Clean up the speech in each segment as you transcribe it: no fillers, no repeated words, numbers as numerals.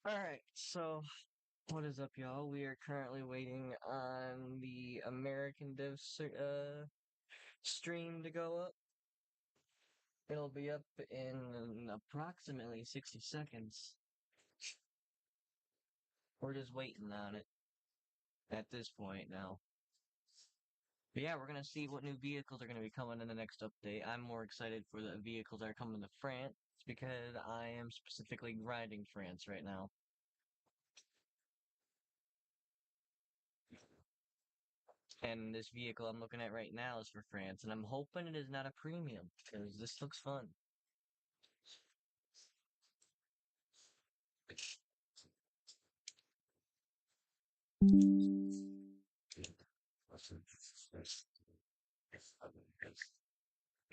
Alright, so what is up, y'all? We are currently waiting on the American stream to go up. It'll be up in approximately 60 seconds. We're just waiting on it at this point now. But yeah, we're gonna see what new vehicles are gonna be coming in the next update. I'm more excited for the vehicles that are coming to France because I am specifically grinding France right now. And this vehicle I'm looking at right now is for France, and I'm hoping it is not a premium, because this looks fun.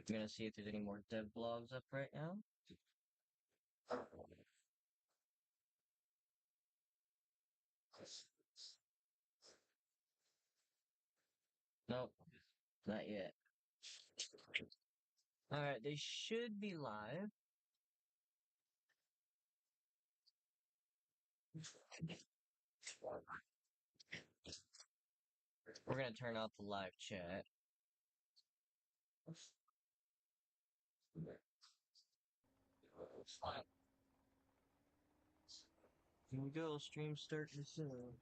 I'm gonna see if there's any more dev blogs up right now. Nope, not yet. Alright, they should be live. We're gonna turn off the live chat. Here we go, stream starting soon.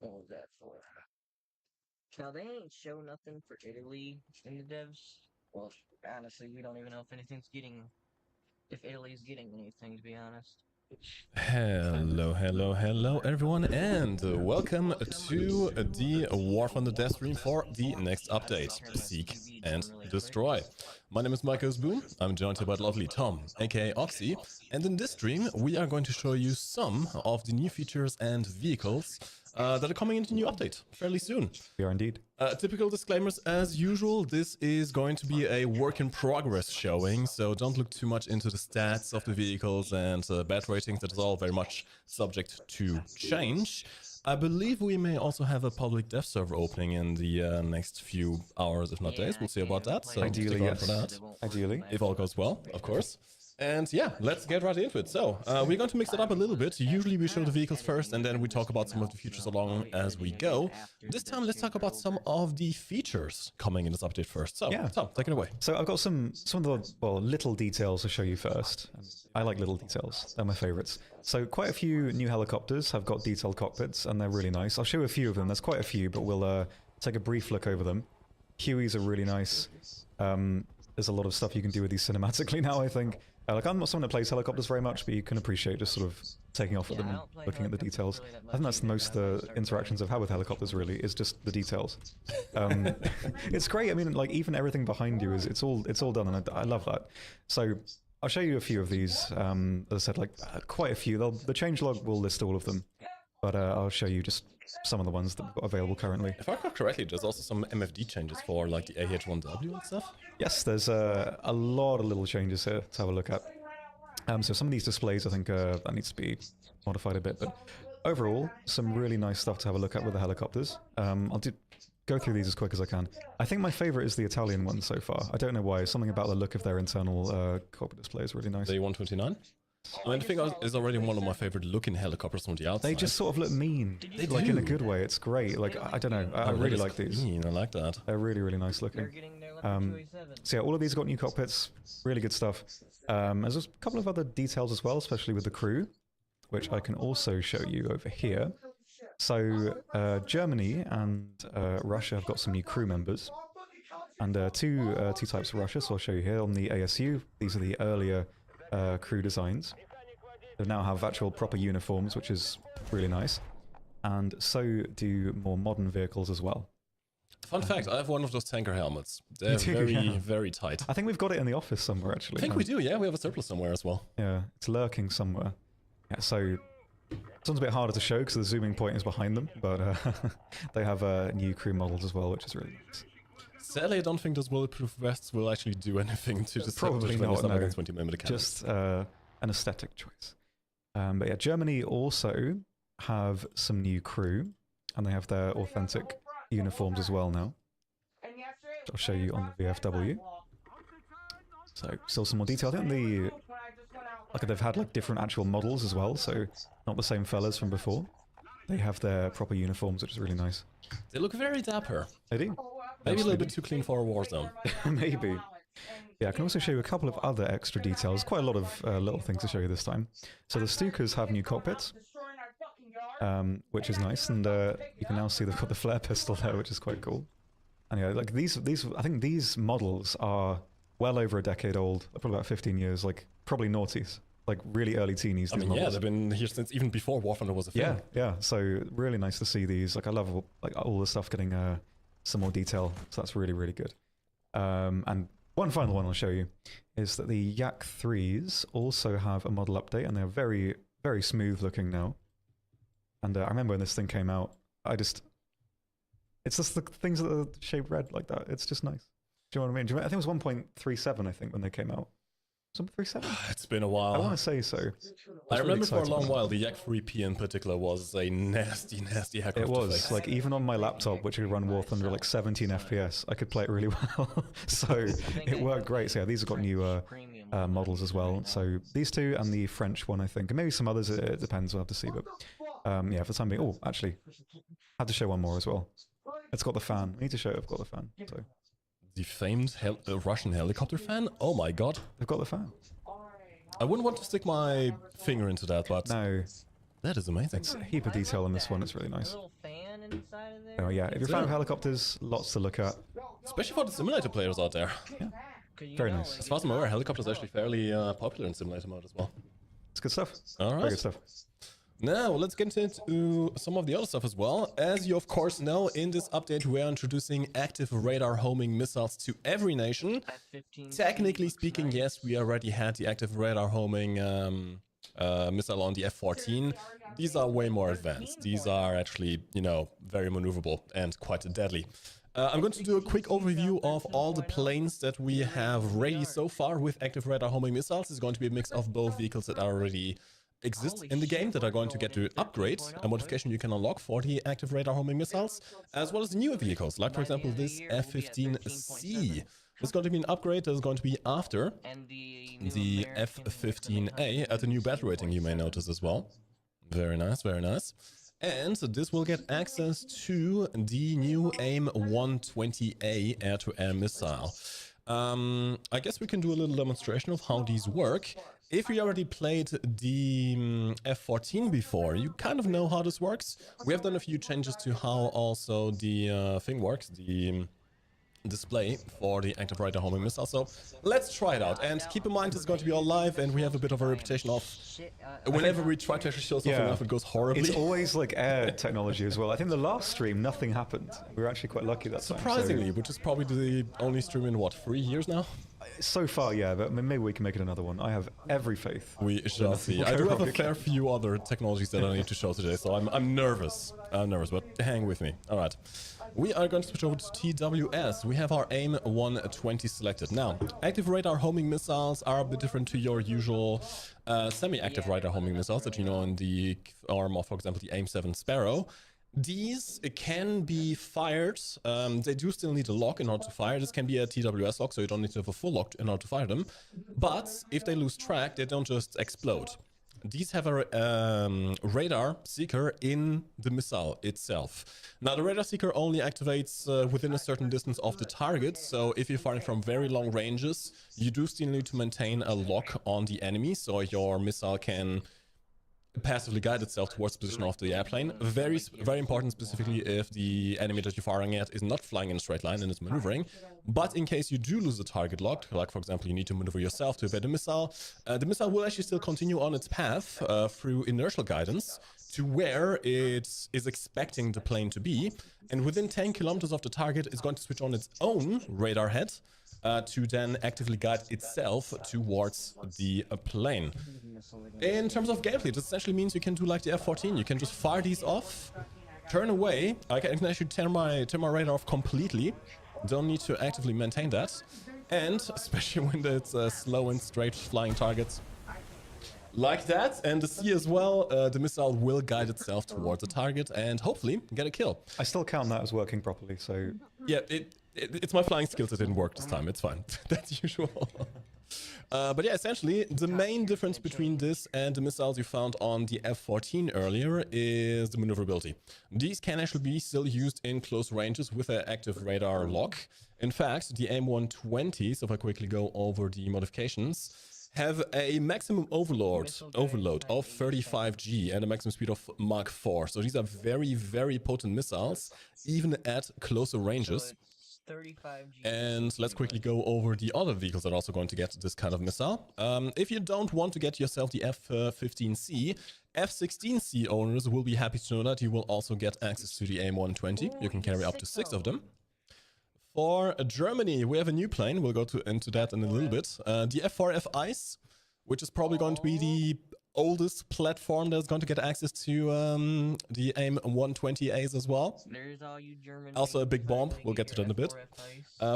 What was that for? Now, they ain't show nothing for Italy in the devs. Well, honestly, we don't even know if Italy's getting anything, to be honest. Hello everyone, and welcome to the War Thunder dev stream for the next update, Seek and Destroy. My name is Marcus Boom, I'm joined here by lovely Tom, aka Oxy, and in this stream we are going to show you some of the new features and vehicles that are coming into the new update fairly soon. We are indeed. Typical disclaimers as usual, this is going to be a work in progress showing, so don't look too much into the stats of the vehicles and bat ratings. That is all very much subject to change. I believe we may also have a public dev server opening in the next few hours, if not days. We'll see about that, so ideally, yes. For that. Ideally. If all goes well, of course. And yeah, let's get right into it. So, we're going to mix it up a little bit. Usually we show the vehicles first, and then we talk about some of the features along as we go. This time, let's talk about some of the features coming in this update first. So, yeah. Tom, take it away. So I've got some of the, well, little details to show you first. I like little details. They're my favorites. So quite a few new helicopters have got detailed cockpits, and they're really nice. I'll show a few of them. There's quite a few, but we'll take a brief look over them. Hueys are really nice. There's a lot of stuff you can do with these cinematically now, I think. Like, I'm not someone that plays helicopters very much, but you can appreciate just sort of taking off with them and looking at the details. I think that's most of the interactions I've had with helicopters, really, is just the details. It's great. I mean, like, even everything behind you, it's all done, and I love that. So I'll show you a few of these. As I said, like, quite a few. The changelog will list all of them, but I'll show you just some of the ones that we've got available currently. If I recall correctly, there's also some MFD changes for like the AH1W and stuff. Yes, there's a lot of little changes here to have a look at. So some of these displays, I think that needs to be modified a bit, but overall, some really nice stuff to have a look at with the helicopters. I'll go through these as quick as I can. I think my favorite is the Italian one so far. I don't know why. Something about the look of their internal cockpit display is really nice. The 129? I mean, the thing is already one of my favorite looking helicopters from the outside. They just sort of look mean, like in a good way. It's great. Like, I don't know. I really like these. I like that. They're really, really nice looking. So yeah, all of these got new cockpits. Really good stuff. There's a couple of other details as well, especially with the crew, which I can also show you over here. So Germany and Russia have got some new crew members, and two types of Russia. So I'll show you here on the ASU. These are the earlier crew designs. They now have actual proper uniforms, which is really nice, and so do more modern vehicles as well. Fun fact, I have one of those tanker helmets. They're very tight. I think we've got it in the office somewhere, actually. I think we do, yeah. We have a surplus somewhere as well. Yeah, it's lurking somewhere. Yeah, so this one's a bit harder to show because the zooming point is behind them, but they have new crew models as well, which is really nice. Sadly, I don't think those bulletproof vests will actually do anything to the probably not, no. 20mm cannons. Just an aesthetic choice. But yeah, Germany also have some new crew, and they have their authentic uniforms as well now. I'll show you on the VFW. So still some more detail. I think they've had like different actual models as well, so not the same fellas from before. They have their proper uniforms, which is really nice. They look very dapper. They do. Maybe a little bit too clean for a Warzone. Maybe. Yeah, I can also show you a couple of other extra details. Quite a lot of little things to show you this time. So the Stukas have new cockpits, which is nice, and you can now see they've got the flare pistol there, which is quite cool. And yeah, like these, I think these models are well over a decade old, probably about 15 years, like probably noughties, like really early teenies. I mean, models. yeah, they've been here since even before War Thunder was a thing. Yeah, yeah. So really nice to see these. Like I love like all the stuff getting some more detail. So that's really, really good. And one final one I'll show you is that the Yak 3s also have a model update, and they're very, very smooth looking now. And I remember when this thing came out, it's just the things that are shaped red like that. It's just nice. Do you know what I mean? I think it was 1.37, I think, when they came out. 1.37? It's been a while. I want to say so. I remember for a long while, the Yak 3P in particular was a nasty, nasty hacker. It was. Like, even on my laptop, which could run War Thunder like 17 FPS, I could play it really well. So it worked great. So yeah, these have got new models as well. So these two and the French one, I think. And maybe some others, it depends, we'll have to see. But yeah, for the time being. Oh, actually, I have to show one more as well. It's got the fan. I need to show it. I've got the fan. So. The famed Russian helicopter fan? Oh my god. They've got the fan. I wouldn't want to stick my finger into that, but no, that is amazing. It's a heap of detail on this one. It's really nice. Oh yeah, if you're a fan of helicopters, lots to look at. Especially for the simulator players out there. Yeah. Very nice. As far as I'm aware, helicopters are actually fairly popular in simulator mode as well. It's good stuff. All right. Very good stuff. Now, let's get into some of the other stuff as well. As you of course know, in this update we are introducing active radar homing missiles to every nation. Technically speaking, yes, we already had the active radar homing missile on the F-14. These are way more advanced. These are actually, you know, very maneuverable and quite deadly. I'm going to do a quick overview of all the planes that we have ready so far with active radar homing missiles. It's going to be a mix of both vehicles that are already exist in the game that are going to get to upgrade, a modification you can unlock for the active radar homing missiles, as well as the newer vehicles, like for example this F-15C. It's going to be an upgrade that is going to be after the F-15A at the new battle rating, you may notice as well. Very nice, very nice. And this will get access to the new AIM-120A air-to-air missile. I guess we can do a little demonstration of how these work. If you already played the F-14 before, you kind of know how this works. We have done a few changes to how also the thing works, the display for the active radar homing missile. So let's try it out. And keep in mind, it's going to be all live, and we have a bit of a reputation of whenever we try to actually show something off, it goes horribly. It's always like air technology as well. I think the last stream, nothing happened. We were actually quite lucky that time. Surprisingly, which is probably the only stream in, what, 3 years now? So far, yeah, but maybe we can make it another one. I have every faith. We shall see. I do have a fair few other technologies that I need to show today, so I'm nervous. I'm nervous, but hang with me. All right. We are going to switch over to TWS. We have our AIM-120 selected. Now, active radar homing missiles are a bit different to your usual semi-active radar homing missiles that you know in the arm of, for example, the AIM-7 Sparrow. These can be fired. They do still need a lock in order to fire. This can be a TWS lock, so you don't need to have a full lock in order to fire them. But if they lose track, they don't just explode. These have a radar seeker in the missile itself. Now, the radar seeker only activates within a certain distance of the target, so if you're firing from very long ranges, you do still need to maintain a lock on the enemy, so your missile can passively guide itself towards the position of the airplane. Very important, specifically if the enemy that you're firing at is not flying in a straight line and is maneuvering. But in case you do lose the target lock, like for example you need to maneuver yourself to evade the missile will actually still continue on its path through inertial guidance to where it is expecting the plane to be, and within 10 kilometers of the target is going to switch on its own radar head to then actively guide itself towards the plane. In terms of gameplay, this essentially means you can do like the F-14. You can just fire these off, turn away. I can actually turn my radar off completely. Don't need to actively maintain that. And especially when it's slow and straight flying targets, Like that, and the C as well, the missile will guide itself towards the target and hopefully get a kill. I still count that as working properly, so... Yeah, it's my flying skills that didn't work this time, it's fine. That's usual. But yeah, essentially, the main difference between this and the missiles you found on the F-14 earlier is the maneuverability. These can actually be still used in close ranges with an active radar lock. In fact, the AIM-120s, if I quickly go over the modifications, have a maximum overload of 35G and a maximum speed of Mach 4. So these are very, very potent missiles, even at closer ranges. And let's quickly go over the other vehicles that are also going to get this kind of missile. If you don't want to get yourself the F-15C, F-16C owners will be happy to know that you will also get access to the AIM-120. You can carry up to 6 of them. For Germany, we have a new plane. We'll go into that in a little bit. The F4F ICE, which is probably going to be the oldest platform that's going to get access to the AIM-120As as well. There's all you German Also a big bomb. We'll get to that in a bit.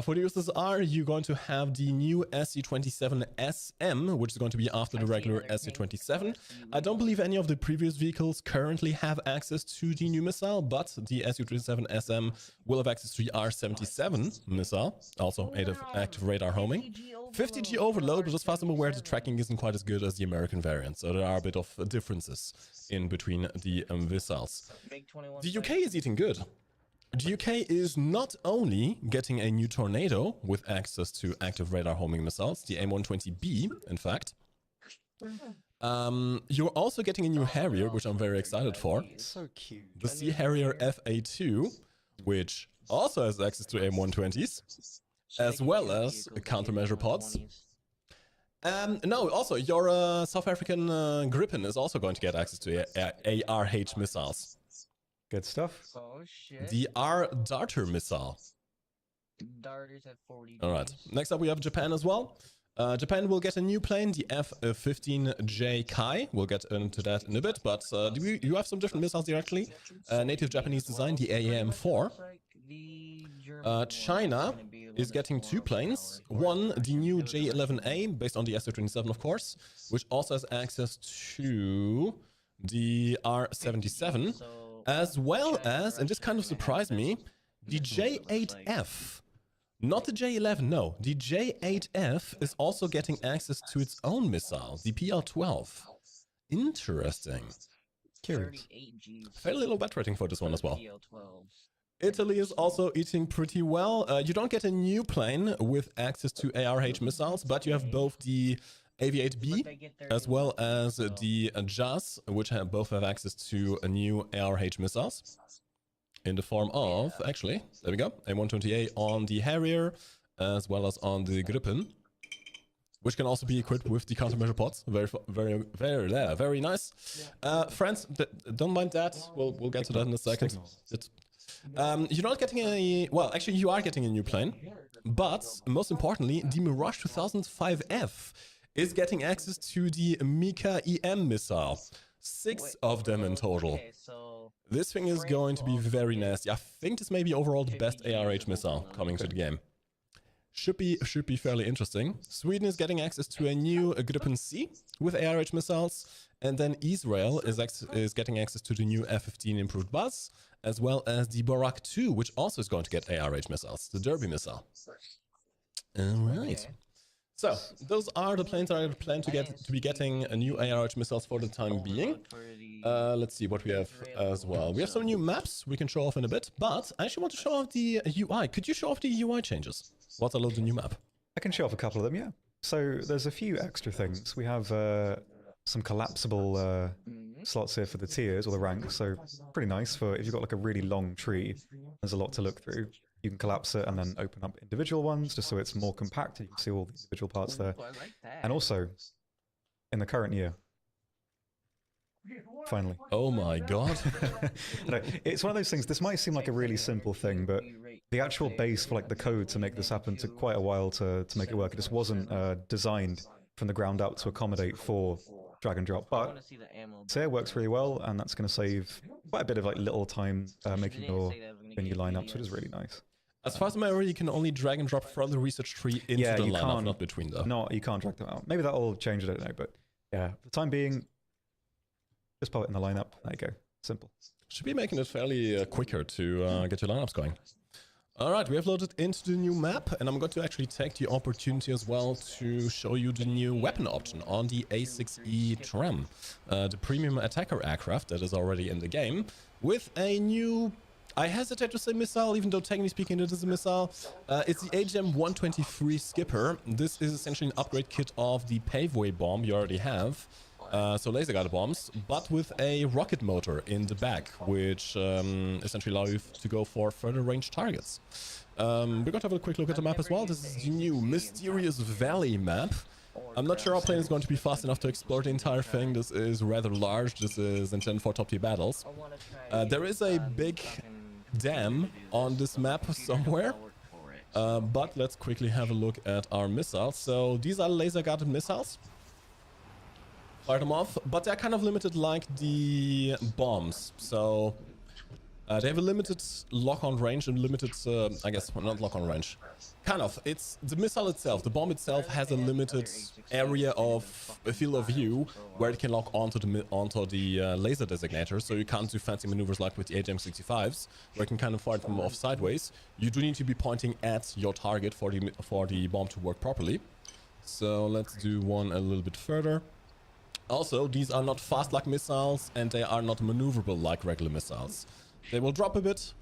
For the USSR, you're going to have the new SC-27SM, which is going to be after the regular SC-27. I don't believe any of the previous vehicles currently have access to the new missile, but the SC-27SM will have access to the R-77 missile, also active radar homing. 50G overload, but as far as I'm aware, the tracking isn't quite as good as the American variant, so there are a bit of differences in between the missiles. The UK is eating good. The UK is not only getting a new Tornado with access to active radar homing missiles, the AIM-120B, in fact. You're also getting a new Harrier, which I'm very excited for. So cute. The Sea Harrier FA2, which also has access to AIM-120s. As well as countermeasure pods. No, also your South African Gripen is also going to get access to ARH missiles. Good stuff. Oh shit. The R-Darter missile. Darters at 40. Alright, next up we have Japan as well. Japan will get a new plane, the F-15J Kai. We'll get into that in a bit, but you have some different missiles directly. Native Japanese design, the AAM-4. China is getting 2 planes. One, the new J-11A, based on the SU-27, of course, which also has access to the R-77, as well as, and this kind of surprised me, the J-8F. Not the J-11, no. The J-8F is also getting access to its own missile, the PL-12. Interesting. Curious. Fairly little bat rating for this one as well. Italy is also eating pretty well. You don't get a new plane with access to ARH missiles, but you have both the AV-8B as well as the JAS, which both have access to a new ARH missiles. In the form of, actually, there we go, AIM-120A on the Harrier, as well as on the Gripen, which can also be equipped with the countermeasure pods. Very nice. France, don't mind that. We'll get to that in a second. You're not getting a... Well, actually, you are getting a new plane. But, most importantly, the Mirage 2005F is getting access to the Mika-EM missile. 6 of them in total. This thing is going to be very nasty. I think this may be overall the best ARH missile coming to the game. Should be fairly interesting. Sweden is getting access to a new Gripen C with ARH missiles. And then Israel is getting access to the new F-15 improved bus, as well as the Barak 2, which also is going to get ARH missiles, the Derby missile. Alright. So, those are the planes that I plan to be getting a new ARH missiles for the time being. Let's see what we have as well. We have some new maps we can show off in a bit, but I actually want to show off the UI. Could you show off the UI changes? What are the new map? I can show off a couple of them, yeah. So there's a few extra things. We have some collapsible slots here for the tiers or the ranks, so pretty nice for if you've got like a really long tree, there's a lot to look through. You can collapse it and then open up individual ones just so it's more compact and you can see all the individual parts there. And also, in the current year, finally. Oh my god. No, it's one of those things, this might seem like a really simple thing, but the actual base for like the code to make this happen took quite a while to make it work. It just wasn't designed from the ground up to accommodate for drag and drop, but so it works really well, and that's going to save quite a bit of like little time making your menu lineup, so it is really nice. As far as I'm aware, you can only drag and drop from the research tree into the lineup, not between them. No, you can't drag them out. Maybe that'll change, I don't know, but yeah, for the time being, just put it in the lineup. There you go. Simple. Should be making it fairly quicker to get your lineups going. Alright, we have loaded into the new map, and I'm going to actually take the opportunity as well to show you the new weapon option on the A6E Tram, the premium attacker aircraft that is already in the game, with a new, I hesitate to say missile, even though technically speaking it is a missile. It's the AGM-123 Skipper. This is essentially an upgrade kit of the Paveway bomb you already have. So laser guided bombs, but with a rocket motor in the back, which essentially allow you to go for further range targets. We're going to have a quick look at the map as well. This is the new Mysterious Valley map. I'm not sure our plane is going to be fast enough to explore the entire thing. This is rather large. This is intended for top tier battles. There is a big dam on this map somewhere. But let's quickly have a look at our missiles. So these are laser guided missiles. Fire them off, but they're kind of limited like the bombs. So they have a limited lock-on range and limited, I guess, well, not lock-on range. Kind of. It's the missile itself. The bomb itself has a limited area of a field of view where it can lock onto the laser designator. So you can't do fancy maneuvers like with the AGM-65s, where you can kind of fire them off sideways. You do need to be pointing at your target for the bomb to work properly. So let's do one a little bit further. Also, these are not fast like missiles, and they are not maneuverable like regular missiles. They will drop a bit.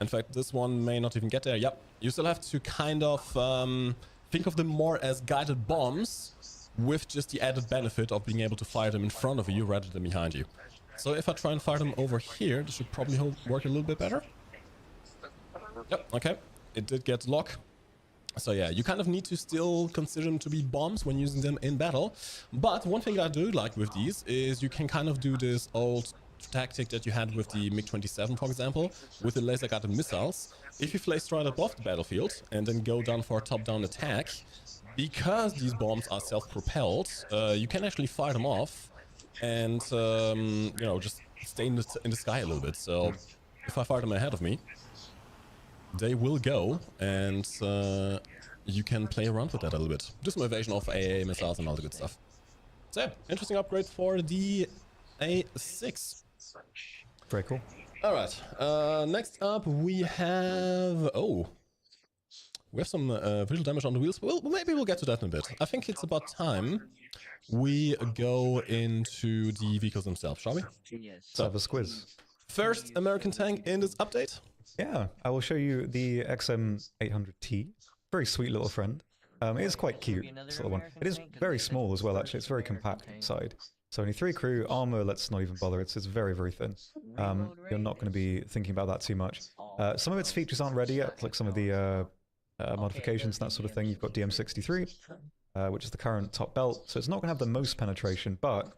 In fact, this one may not even get there. Yep. You still have to kind of think of them more as guided bombs, with just the added benefit of being able to fire them in front of you rather than behind you. So if I try and fire them over here, this should probably work a little bit better. Yep, okay. It did get lock. So yeah, you kind of need to still consider them to be bombs when using them in battle. But one thing I do like with these is you can kind of do this old tactic that you had with the MiG-27, for example, with the laser-guided missiles. If you place right above the battlefield and then go down for a top-down attack, because these bombs are self-propelled, you can actually fire them off and, you know, just stay in the sky a little bit. So if I fire them ahead of me, they will go, and you can play around with that a little bit. Do some evasion of AA missiles and all the good stuff. So yeah, interesting upgrade for the A6. Very cool. Alright, next up we have... Oh, we have some visual damage on the wheels. Well, maybe we'll get to that in a bit. I think it's about time we go into the vehicles themselves, shall we? Yes. Let's have a squiz. First American tank in this update. Yeah, I will show you the XM800T. Very sweet little friend. It is quite cute, this little one. It is very small as well, actually. It's very compact inside. So only 3 crew, armor, let's not even bother. It's very, very thin. You're not going to be thinking about that too much. Some of its features aren't ready yet, like some of the modifications and that sort of thing. You've got DM63, which is the current top belt. So it's not going to have the most penetration, but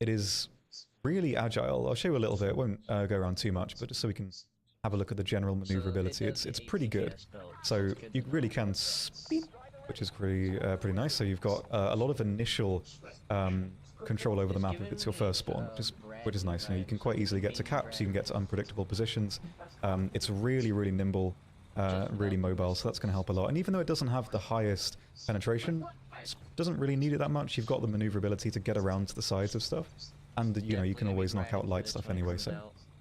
it is really agile. I'll show you a little bit. It won't go around too much, but just so we can have a look at the general maneuverability. It's pretty good. So you really can speed, which is pretty nice. So you've got a lot of initial control over the map if it's your first spawn, which is nice. You know, you can quite easily get to caps, you can get to unpredictable positions. It's really, really nimble, really mobile, so that's going to help a lot. And even though it doesn't have the highest penetration, it doesn't really need it that much. You've got the maneuverability to get around to the sides of stuff, and you know, you can always knock out light stuff anyway. So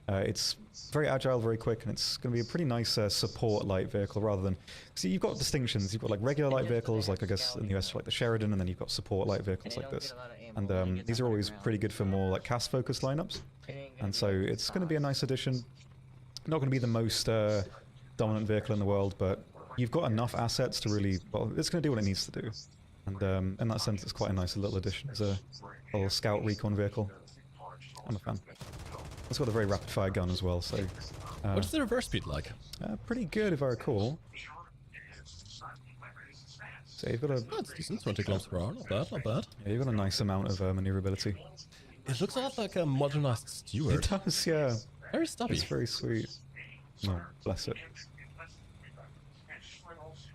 it's very agile, very quick, and it's going to be a pretty nice support light vehicle rather than... See, you've got distinctions. You've got like regular light vehicles, like I guess in the US like the Sheridan, and then you've got support light vehicles like this. And these are always pretty good for more like cast-focused lineups. And so it's going to be a nice addition. Not going to be the most dominant vehicle in the world, but you've got enough assets to really... Well, it's going to do what it needs to do. And in that sense, it's quite a nice little addition as a little scout recon vehicle. I'm a fan. It's got a very rapid-fire gun as well, so... What's the reverse speed like? Pretty good, if I recall. So you've got a... Oh, it's decent, 20 kilometers per hour, not bad, not bad. Yeah, you've got a nice amount of maneuverability. It looks a lot like a modernized Stewart. It does, yeah. Very stubby. It's very sweet. No, bless it.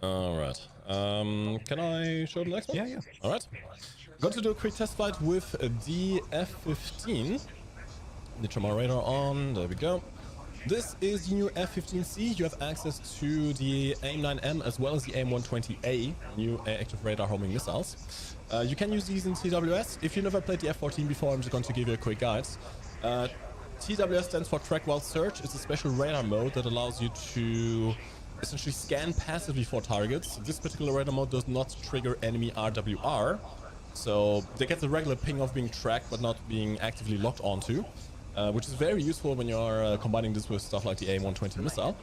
Alright. Can I show the next one? Yeah, yeah. Alright. Going to do a quick test flight with the F-15. The Tremor radar on, there we go. This is the new F-15C. You have access to the AIM-9M as well as the AIM-120A, new active radar homing missiles. You can use these in TWS. If you never played the F-14 before, I'm just going to give you a quick guide. TWS stands for Track While Search. It's a special radar mode that allows you to essentially scan passively for targets. This particular radar mode does not trigger enemy RWR, so they get the regular ping of being tracked but not being actively locked onto. Which is very useful when you're combining this with stuff like the AIM-120 missile,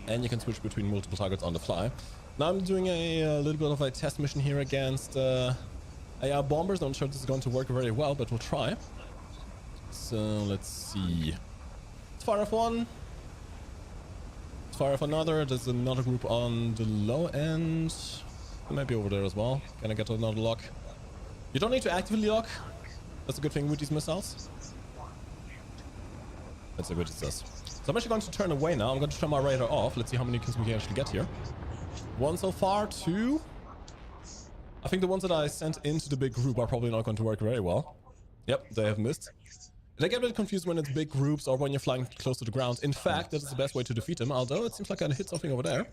and you can switch between multiple targets on the fly. Now I'm doing a little bit of a test mission here against AR bombers. I'm not sure this is going to work very well, but we'll try. So let's see. Let's fire off one. Let's fire off another. There's another group on the low end. It might be over there as well. Can I get another lock? You don't need to actively lock. That's a good thing with these missiles. That's a good success. So I'm actually going to turn away now. I'm going to turn my radar off. Let's see how many kills we can actually get here. One so far, two. I think the ones that I sent into the big group are probably not going to work very well. Yep, they have missed. They get a bit confused when it's big groups or when you're flying close to the ground. In fact, that is the best way to defeat them, although it seems like I hit something over there.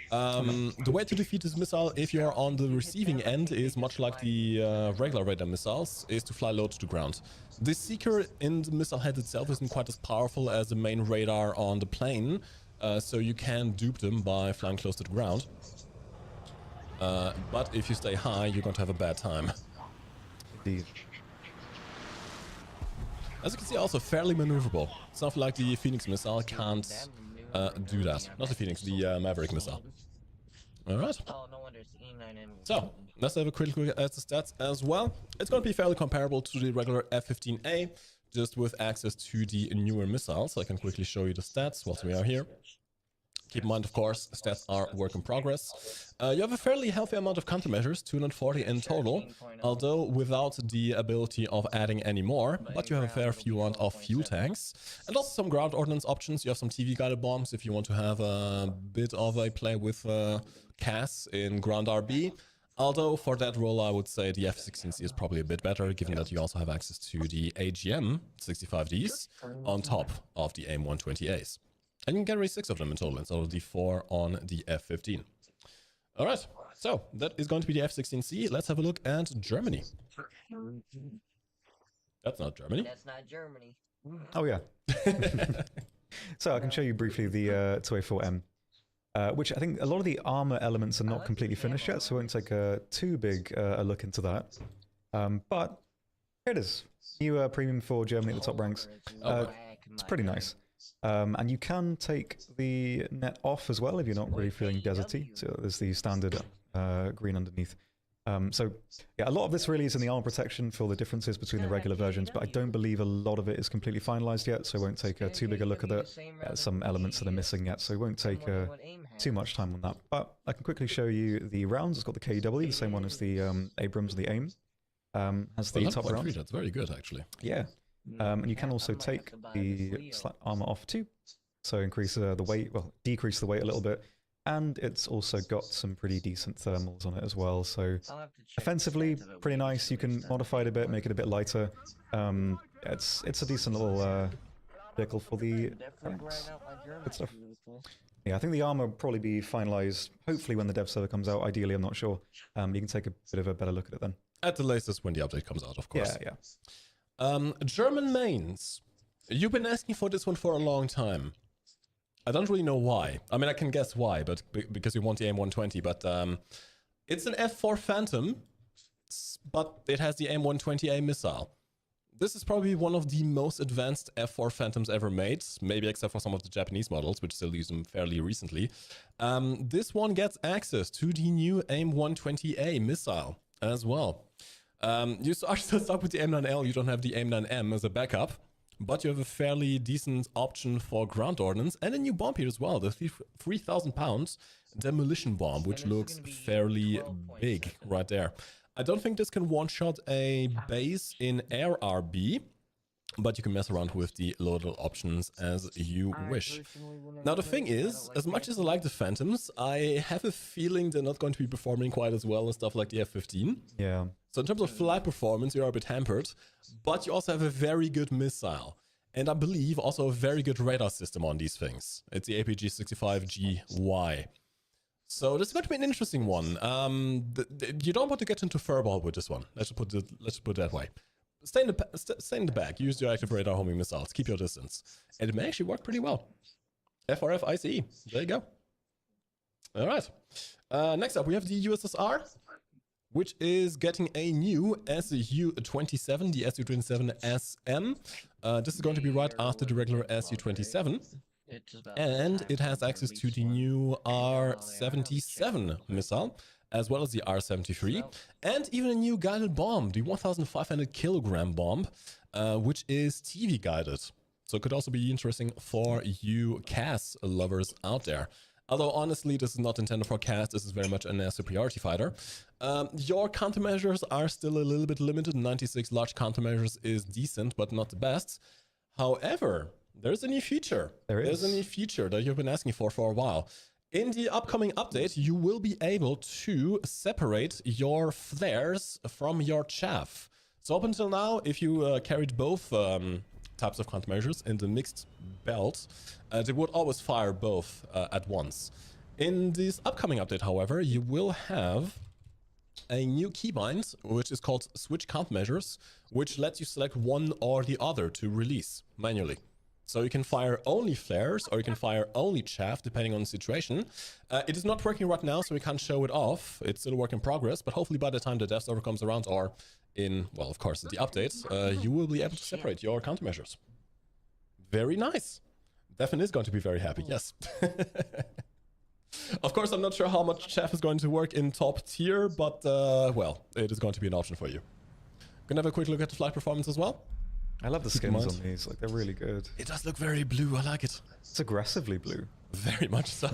The way to defeat this missile, if you're on the receiving end, is much like the regular radar missiles, is to fly low to the ground. The seeker in the missile head itself isn't quite as powerful as the main radar on the plane, so you can dupe them by flying close to the ground. But if you stay high, you're going to have a bad time. Indeed. As you can see, also fairly maneuverable. Stuff like the Phoenix missile can't do that. Not the Phoenix, the Maverick missile. Alright. Oh, no wonder it's E9M. So, let's have a quick look at the stats as well. It's going to be fairly comparable to the regular F-15A, just with access to the newer missiles. So I can quickly show you the stats whilst we are here. Keep in mind, of course, stats are work in progress. You have a fairly healthy amount of countermeasures, 240 in total, although without the ability of adding any more. But you have a fair few amount of fuel tanks, and also some ground ordnance options. You have some TV-guided bombs if you want to have a bit of a play with CAS in ground RB. Although for that role, I would say the F-16C is probably a bit better, given that you also have access to the AGM-65Ds on top of the AIM-120As. And you can get 6 of them in total, instead of the 4 on the F-15. Alright, so that is going to be the F-16C. Let's have a look at Germany. That's not Germany. That's not Germany. Oh yeah. So I can show you briefly the 2A4M, which I think a lot of the armor elements are not completely finished yet, so I won't take too big a look into that. But here it is. New premium for Germany at the top ranks. It's pretty nice. And you can take the net off as well if you're not really feeling deserty. So there's the standard green underneath. So yeah, a lot of this really is in the armor protection for the differences between the regular versions, but I don't believe a lot of it is completely finalized yet, so I won't take too big a look at it. Some elements that are missing yet, so I won't take too much time on that. But I can quickly show you the rounds. It's got the KW, the same one as the Abrams and the AIM. Has the top round. That's very good, actually. Yeah. And you can also take the armor off too, so increase the weight, well, decrease the weight a little bit, and it's also got some pretty decent thermals on it as well. So offensively, pretty nice. You can modify it a bit, make it a bit lighter. It's a decent little vehicle for the tanks. Good stuff. Yeah, I think the armor will probably be finalized hopefully when the dev server comes out. Ideally, I'm not sure. You can take a bit of a better look at it then. At the latest when the update comes out, of course. Yeah, yeah. German mains. You've been asking for this one for a long time. I don't really know why. I mean, I can guess why, but because you want the AIM-120, but it's an F4 Phantom, but it has the AIM-120A missile. This is probably one of the most advanced F4 Phantoms ever made, maybe except for some of the Japanese models, which still use them fairly recently. This one gets access to the new AIM-120A missile as well. You are still stuck with the AIM-9L, you don't have the AIM-9M as a backup, but you have a fairly decent option for ground ordnance and a new bomb here as well, the 3,000 pounds demolition bomb, which looks fairly big right there. I don't think this can one-shot a base in air RB, but you can mess around with the loaded options as you wish. Now the thing is, as much as I like the Phantoms, I have a feeling they're not going to be performing quite as well as stuff like the F-15. Yeah. So in terms of flight performance, you're a bit hampered, but you also have a very good missile. and I believe also a very good radar system on these things. It's the APG-65GY. So this is going to be an interesting one. You don't want to get into furball with this one. Let's put it that way. Stay in the back. Use your active radar homing missiles. Keep your distance, and it may actually work pretty well. FRF ICE. There you go. All right. Next up, we have the USSR, which is getting a new Su-27, the Su-27SM. This is going to be right after the regular Su-27. And it has access to the new R-77 missile, as well as the R-73, and even a new guided bomb, the 1,500 kilogram bomb, which is TV guided. So it could also be interesting for you CAS lovers out there. Although honestly, this is not intended for CAS, this is very much an air superiority fighter. Your countermeasures are still a little bit limited. 96 large countermeasures is decent, but not the best. However, there's a new feature. There's a new feature that you've been asking for a while. In the upcoming update, you will be able to separate your flares from your chaff. So up until now, if you carried both types of countermeasures in the mixed belt, they would always fire both at once. In this upcoming update, however, you will have a new keybind, which is called Switch Countermeasures, which lets you select one or the other to release manually. So you can fire only flares or you can fire only chaff, depending on the situation. It is not working right now, so we can't show it off. It's still a work in progress, but hopefully by the time the dev server comes around, or in, well, of course, the updates, you will be able to separate your countermeasures. Very nice. Devin is going to be very happy, yes. Of course, I'm not sure how much chaff is going to work in top tier, but, well, it is going to be an option for you. Gonna have a quick look at the flight performance as well. I love the skins on these, like they're really good. It does look very blue, I like it. It's aggressively blue. Very much so.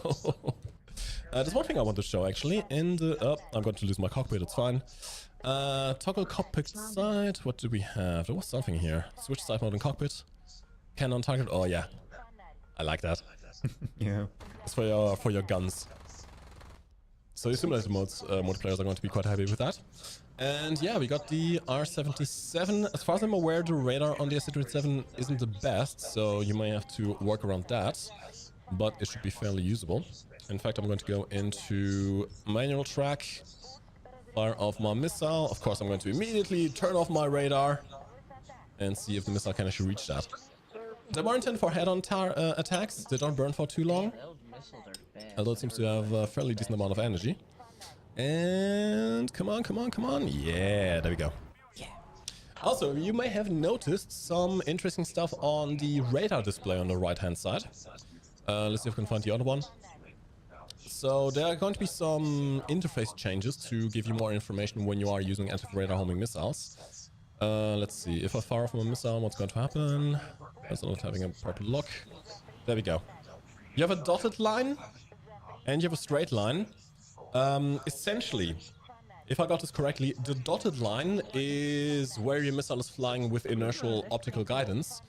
There's one thing I want to show actually in the... I'm going to lose my cockpit, it's fine. Toggle cockpit side, what do we have? There was something here. Switch side mode and cockpit. Cannon target, oh yeah. I like that. Yeah. It's for your guns. So your simulator mode players are going to be quite happy with that. And yeah, we got the R-77. As far as I'm aware, the radar on the Su-27 isn't the best, so you may have to work around that. But it should be fairly usable. In fact, I'm going to go into manual track, fire off my missile. Of course, I'm going to immediately turn off my radar and see if the missile can actually reach that. They're more intended for head-on attacks. They don't burn for too long, although it seems to have a fairly decent amount of energy. And come on, come on, come on. Yeah, there we go. Yeah. Also, you may have noticed some interesting stuff on the radar display on the right-hand side. Let's see if we can find the other one. So there are going to be some interface changes to give you more information when you are using anti-radar homing missiles. Let's see, if I fire off my missile, what's going to happen? It's not having a proper lock. There we go. You have a dotted line and you have a straight line. Essentially, if I got this correctly, the dotted line is where your missile is flying with inertial optical guidance.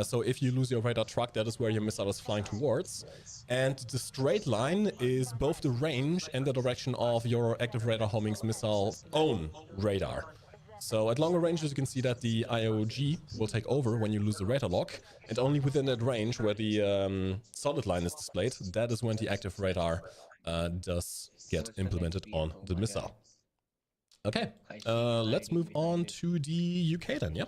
So if you lose your radar track, that is where your missile is flying towards. And the straight line is both the range and the direction of your active radar homing's missile's own radar. So at longer ranges, you can see that the IOG will take over when you lose the radar lock. And only within that range where the solid line is displayed, that is when the active radar does get implemented on the missile. Okay, let's move on to the UK then, yeah?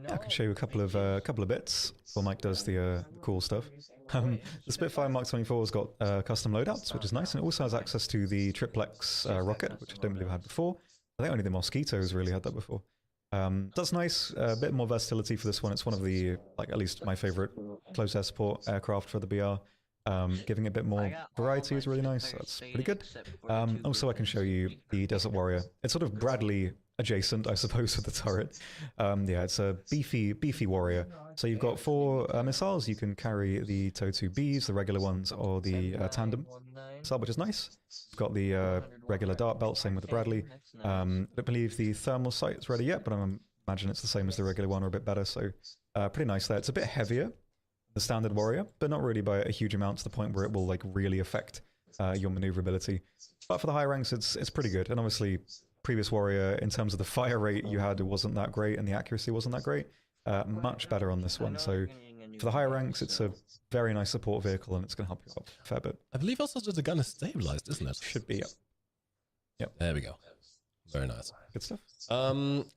I can show you a couple of bits before Mike does the cool stuff. The Spitfire Mark 24 has got custom loadouts, which is nice, and it also has access to the triplex rocket, which I don't believe I had before. I think only the Mosquitoes really had that before. That's nice, a bit more versatility for this one. It's one of the, like, at least my favorite close air support aircraft for the BR. Giving it a bit more variety is really nice. That's pretty good. Also, I can show you the Desert Warrior. It's sort of Bradley adjacent, I suppose, with the turret. Yeah, it's a beefy warrior. So you've got 4 missiles. You can carry the TOW2Bs, the regular ones, or the tandem missile, which is nice. You've got the regular dart belt, same with the Bradley. I don't believe the thermal sight is ready yet, but I imagine it's the same as the regular one or a bit better. So pretty nice there. It's a bit heavier, the standard warrior, but not really by a huge amount to the point where it will like really affect your maneuverability. But for the high ranks, it's pretty good. And obviously, previous warrior, in terms of the fire rate you had, it wasn't that great, and the accuracy wasn't that great. Much better on this one. So for the higher ranks, it's a very nice support vehicle, and it's going to help you out a fair bit. I believe also that the gun is stabilized, isn't it? Should be, yeah. There we go. Very nice. Good stuff.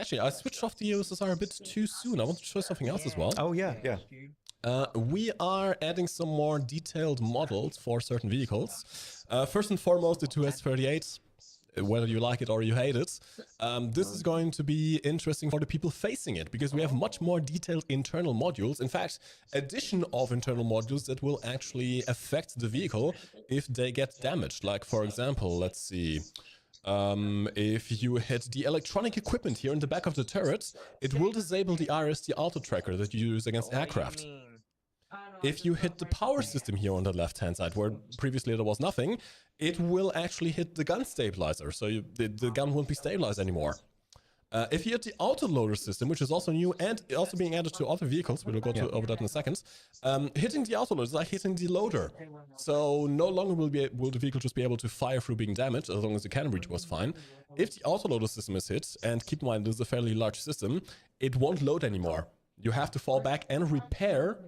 Actually, I switched off the USSR a bit too soon. I want to show something else as well. Oh, yeah. We are adding some more detailed models for certain vehicles. First and foremost, the 2S38. Whether you like it or you hate it, this is going to be interesting for the people facing it, because we have much more detailed internal modules. In fact, addition of internal modules that will actually affect the vehicle if they get damaged. Like, for example, let's see. If you hit the electronic equipment here in the back of the turret, it will disable the RST auto tracker that you use against aircraft. If you hit the power system here on the left-hand side, where previously there was nothing, it will actually hit the gun stabilizer, so the gun won't be stabilized anymore. If you hit the autoloader system, which is also new and also being added to other vehicles, we'll go over that in a second, hitting the autoloader is like hitting the loader. So no longer will the vehicle just be able to fire through being damaged, as long as the cannon breach was fine. If the autoloader system is hit, and keep in mind this is a fairly large system, it won't load anymore. You have to fall back and repair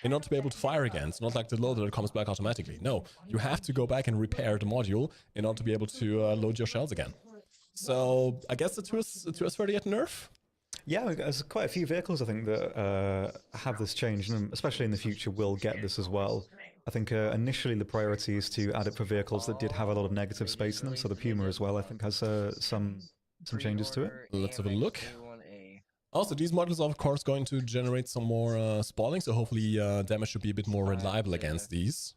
in order to be able to fire again. It's not like the loader that comes back automatically. No, you have to go back and repair the module in order to be able to load your shells again. So I guess the 2S38 nerf? Yeah, there's quite a few vehicles, I think, that have this change, and especially in the future will get this as well. I think initially the priority is to add it for vehicles that did have a lot of negative space in them, so the Puma as well, I think, has some changes to it. Let's have a look. Also, these models are of course going to generate some more spalling, so hopefully damage should be a bit more reliable against these.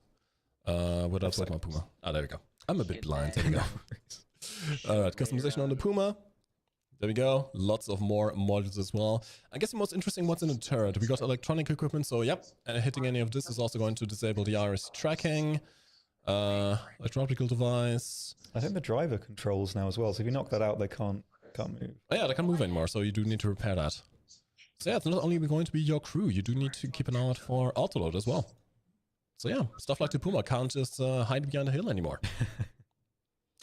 What else with my Puma? Ah, there we go. I'm a bit blind, there we go. Alright, customization on the Puma. There we go. Lots of more modules as well. I guess the most interesting one's in the turret. We got electronic equipment, so yep, hitting any of this is also going to disable the RST tracking. Electro-optical device. I think the driver controls now as well, so if you knock that out, they can't move. Oh yeah, they can't move anymore, so you do need to repair that. So yeah, it's not only going to be your crew, you do need to keep an eye out for autoload as well. So yeah, stuff like the Puma can't just hide behind a hill anymore.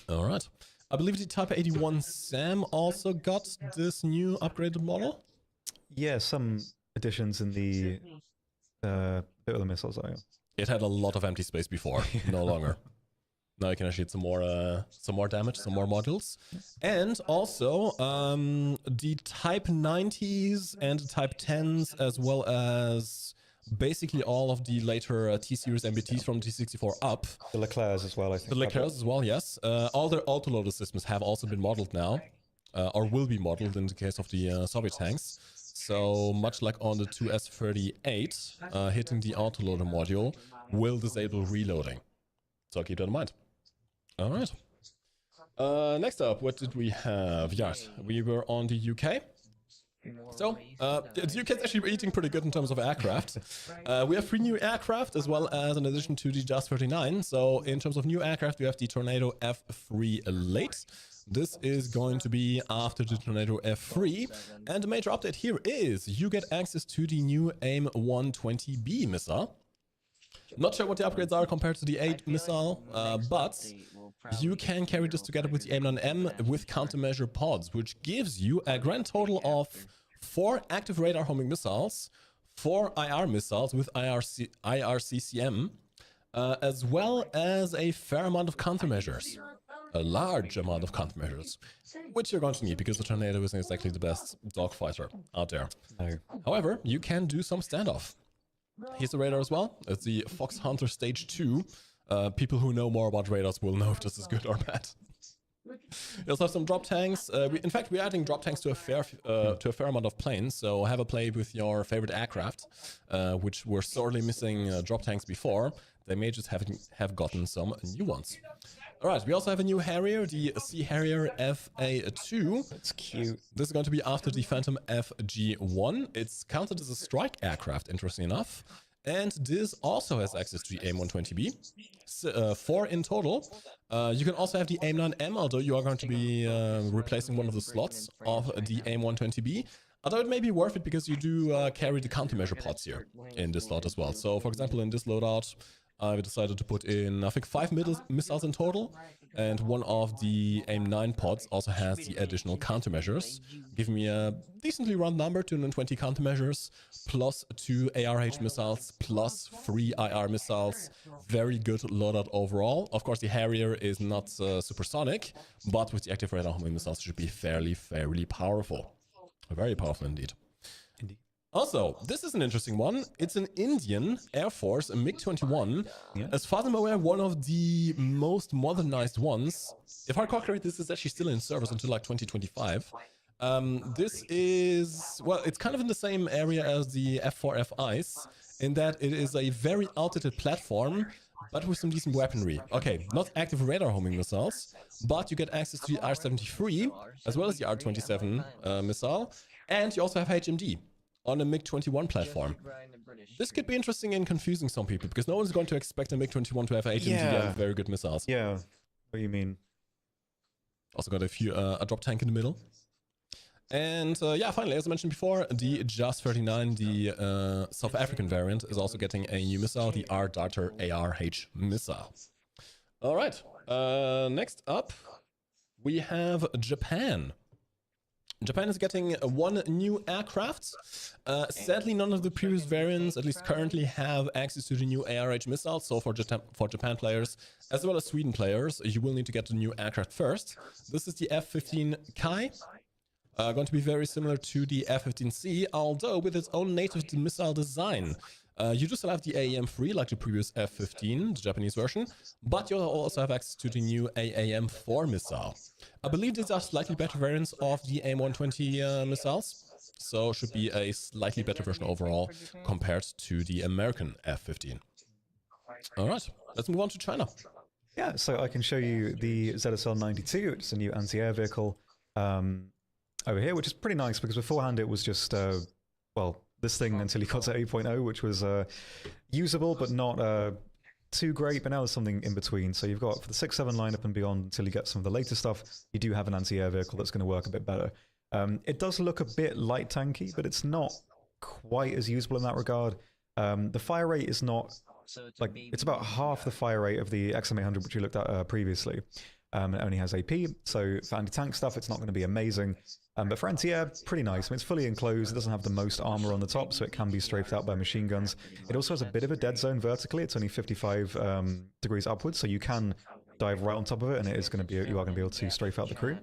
Alright. I believe the Type 81 SAM also got this new upgraded model? Yeah, some additions in the bit of the missiles, are you? It had a lot of empty space before, no longer. Now you can actually hit some more damage, some more modules. And also, the Type 90s and Type 10s, as well as basically all of the later T-Series MBTs from T64 up. The Leclercs as well, I think. The Leclercs as well, yes. All their autoloader systems have also been modeled now, or will be modeled in the case of the Soviet tanks. So much like on the 2S38, hitting the autoloader module will disable reloading. So keep that in mind. Alright. Next up, what did we have? Yes, we were on the UK. So, the UK is actually eating pretty good in terms of aircraft. We have 3 new aircraft, as well as an addition to the JAS-39. So, in terms of new aircraft, we have the Tornado F3 late. This is going to be after the Tornado F3. And the major update here is you get access to the new AIM-120B missile. Not sure what the upgrades are compared to the 8 missile, but you can carry this together with the AIM-9M with countermeasure pods, which gives you a grand total of 4 active radar homing missiles, 4 IR missiles with IRCCM, as well as a fair amount of countermeasures. A large amount of countermeasures, which you're going to need because the Tornado isn't exactly the best dogfighter out there. No. However, you can do some standoff. Here's the radar as well. It's the Fox Hunter Stage 2. People who know more about radars will know if this is good or bad. You also have some drop tanks. In fact, we're adding drop tanks to a fair amount of planes. So have a play with your favorite aircraft, which were sorely missing drop tanks before. They may just have gotten some new ones. Alright, we also have a new Harrier, the Sea Harrier FA2. That's cute. This is going to be after the Phantom FG1. It's counted as a strike aircraft, interesting enough. And this also has access to the AIM-120B. 4 in total. You can also have the AIM-9M, although you are going to be replacing one of the slots of the AIM-120B. Although it may be worth it because you do carry the countermeasure pods here in this slot as well. So, for example, in this loadout, I've decided to put in, I think, 5 missiles in total, and one of the AIM-9 pods also has the additional countermeasures, giving me a decently round number, 220 countermeasures, plus 2 ARH missiles, plus 3 IR missiles. Very good loadout overall. Of course, the Harrier is not supersonic, but with the active radar homing missiles, it should be fairly powerful. Very powerful indeed. Also, this is an interesting one. It's an Indian Air Force, a MiG-21. Yeah. As far as I'm aware, one of the most modernized ones. If I calculate, this is actually still in service until like 2025. This is, well, it's kind of in the same area as the F4F ICE, in that it is a very outdated platform, but with some decent weaponry. Okay, not active radar homing missiles, but you get access to the R-73, as well as the R-27 missile, and you also have HMD on a MiG-21 platform. This could be interesting and confusing some people, because no one's going to expect a MiG-21 to have HMD and very good missiles. Yeah, what do you mean? Also got a drop tank in the middle. And yeah, finally, as I mentioned before, the JAS-39, the South African variant, is also getting a new missile, the R-Darter ARH missile. All right, next up, we have Japan. Japan is getting one new aircraft. Sadly, none of the previous variants, at least currently, have access to the new ARH missile. So for Japan players, as well as Sweden players, you will need to get the new aircraft first. This is the F-15 Kai. Going to be very similar to the F-15C, although with its own native missile design. You do still have the AAM-3 like the previous F-15, the Japanese version, but you also have access to the new AAM-4 missile. I believe these are slightly better variants of the AIM-120 missiles, so should be a slightly better version overall compared to the American F-15. Alright, let's move on to China. Yeah, so I can show you the ZSL-92, which is a new anti-air vehicle over here, which is pretty nice because beforehand it was just, well, this thing until you got to 8.0, which was usable but not too great, but now there's something in between. So you've got, for the 6-7 lineup and beyond, until you get some of the later stuff, you do have an anti-air vehicle that's going to work a bit better. It does look a bit light tanky, but it's not quite as usable in that regard. The fire rate is not, like, it's about half the fire rate of the XM800, which you looked at previously. It only has AP, so for anti-tank stuff, it's not going to be amazing. But for anti-air, pretty nice. I mean, it's fully enclosed. It doesn't have the most armor on the top, so it can be strafed out by machine guns. It also has a bit of a dead zone vertically. It's only 55 degrees upwards, so you can dive right on top of it, and it is going to be, you are going to be able to strafe out the crew.